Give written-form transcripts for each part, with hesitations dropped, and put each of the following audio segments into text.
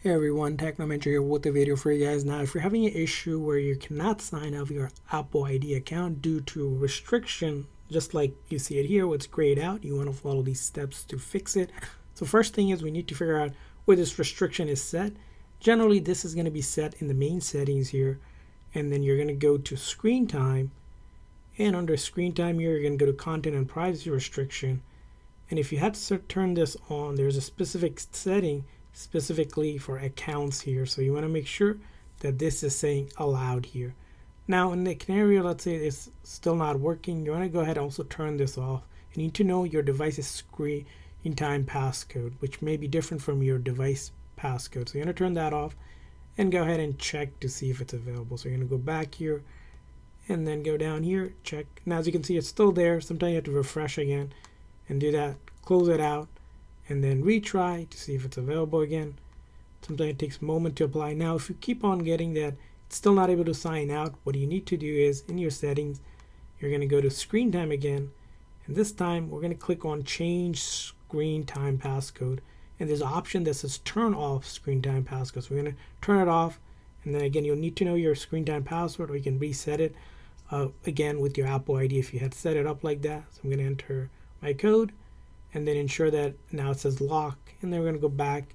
Hey everyone, Technomentary here with a video for you guys. Now, if you're having an issue where you cannot sign out of your Apple ID account due to restriction, just like you see it here, what's grayed out, you want to follow these steps to fix it. So first thing is we need to figure out where this restriction is set. Generally, this is going to be set in the main settings here, and then you're going to go to screen time, and under screen time here, you're going to go to content and privacy restriction. And if you had to turn this on, there's a specific setting specifically for accounts here, so you want to make sure that this is saying allowed here. Now in the scenario, let's say it's still not working, you want to go ahead and also turn this off. You need to know your device's screen time passcode, which may be different from your device passcode, so you're going to turn that off and go ahead and check to see if it's available. So you're going to go back here and then go down here, check. Now as you can see, it's still there. Sometimes you have to refresh again and do that, close it out, and then retry to see if it's available again. Sometimes it takes a moment to apply. Now if you keep on getting that it's still not able to sign out, what you need to do is in your settings, you're going to go to screen time again, and this time we're going to click on change screen time passcode, and there's an option that says turn off screen time passcode. So we're going to turn it off, and then again you'll need to know your screen time password, or you can reset it again with your Apple ID if you had set it up like that. So I'm going to enter my code and then ensure that now it says lock, and then we're going to go back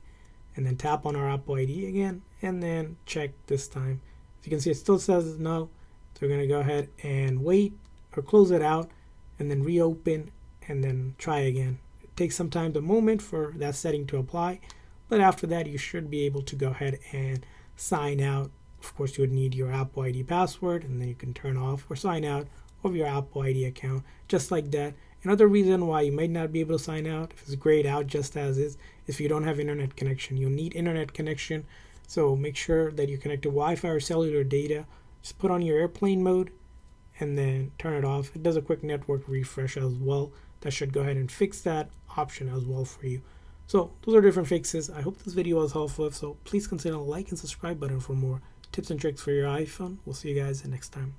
and then tap on our Apple ID again and then check this time. As you can see, it still says no, so we're going to go ahead and wait or close it out and then reopen and then try again. It takes some time, a moment for that setting to apply, but after that you should be able to go ahead and sign out. Of course, you would need your Apple ID password, and then you can turn off or sign out of your Apple ID account just like that. Another reason why you might not be able to sign out if it's grayed out just as is if you don't have internet connection. You'll need internet connection, so make sure that you connect to Wi-Fi or cellular data. Just put on your airplane mode and then turn it off. It does a quick network refresh as well. That should go ahead and fix that option as well for you. So those are different fixes. I hope this video was helpful. So please consider the like and subscribe button for more tips and tricks for your iPhone. We'll see you guys next time.